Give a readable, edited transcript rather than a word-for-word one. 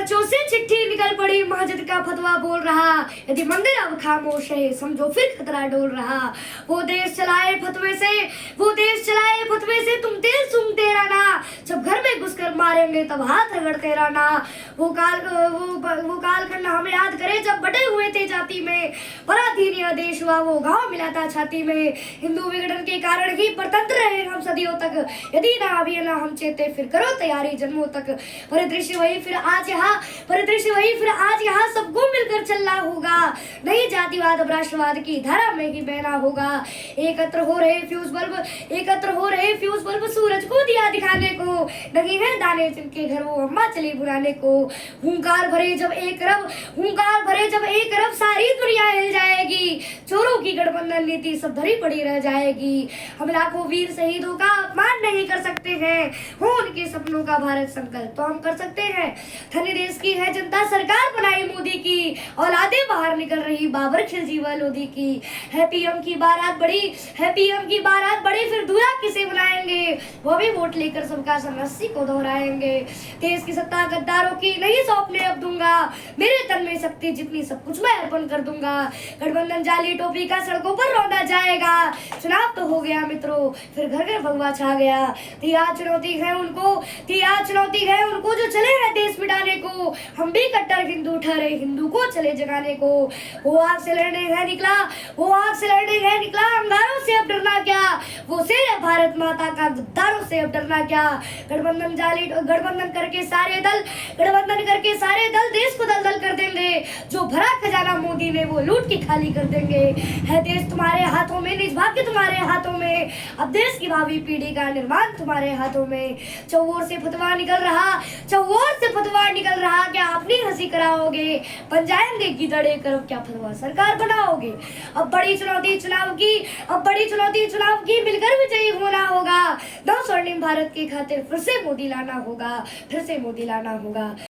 चर्चों से चिट्ठी निकल पड़ी, मस्जिद का फतवा बोल रहा, यदि मंदिर अब खामोश है समझो फिर खतरा डोल रहा। वो देश चलाए फतवे से, वो देश चलाए फतवे से तुम तेल सूंघते रहना, जब घर में घुसकर मारेंगे तब हाथ रगड़ते रहना। वो कालखंड हमें याद करे जब बटे हुए थे जाति में, पराधीन यह देश हुआ वो घाव मिला था छाती में। हिंदू विघटन के कारण ही परतंत्र रहे हम सदियों तक, यदि ना अभी ना हम चेते फिर करो तैयारी जन्मों तक। परिदृश्य वही फिर आज यहाँ, परिदृश्य वही फिर आज यहाँ, सबको मिलकर चलना होगा, नहीं जातिवाद अब राष्ट्रवाद की धारा में ही बहना होगा। एकत्र हो रहे फ्यूज बल्ब, एकत्र हो रहे फ्यूज बल्ब सूरज को दिया दिखाने को, नहीं है दाने जिनके घर वो अम्मा चली बुलाने को। हुंकार भरे जब एक रब, हुंकार भरे जब एक रब, सारी दुनिया हिल जाएगी, चोरों की गठबंधन नीति सब धरी पड़ी रह जाएगी। हम लाखों वीर शहीदों का अपमान नहीं कर सकते हैं, हो उनके सपनों का भारत संकल्प तो हम कर सकते हैं। धनी देश की है जनता सरकार बनाई मोदी की, औलादे बाहर निकल रही बाबर खिलजी लोधी की। है पीएम की बारात बड़ी, है पीएम की बारात बड़ी, फिर दूल्हा किसे बुलाएंगे, वो भी वोट लेकर सबका समस्या को दोहराएंगे। देश की सत्ता गद्दारों की नहीं सौंपने अब दूंगा, मेरे तन में शक्ति जितनी सब कुछ मैं अर्पण कर दूंगा। गठबंधन जाली टोपी का सड़कों पर रौंदा जाएगा, चुनाव तो हो गया मित्रों फिर घर घर भगवा छा गया। दिया चुनौती है उनको, दिया चुनौती है उनको जो चले हैं देश मिटाने को, हम भी कट्टर हिंदू ठहरे हिंदू को चले जगाने को। वो आग से लड़ने है निकला, वो आग से लड़ने है निकला, अंगारों से अब डरना क्या, वो शेर है भारत माता का, गद्दारों से अब डरना क्या। गठबंधन जाली, गठबंधन करके सारे दल, गठबंधन करके सारे दल देश को दलदल कर देंगे, जो भरा खजाना मोदी ने वो लूट के खाली कर देंगे। है देश तुम्हारे हाथों में, निज भाग्य तुम्हारे हाथों में, अब देश की भावी पीढ़ी का निर्माण तुम्हारे हाथों में। चौओर से फतवा निकल रहा, चौओर से फतवा निकल रहा, क्या अपनी हंसी कराओगे, बन जाएंगे गिदड़े करो क्या फतवा सरकार बनाओगे। अब बड़ी चुनौती चुनाव की, अब बड़ी चुनौती चुनाव की, मिलकर विजयी होना होगा। नव स्वर्णिम भारत की खातिर फिर से मोदी लाना होगा, फिर से मोदी लाना होगा।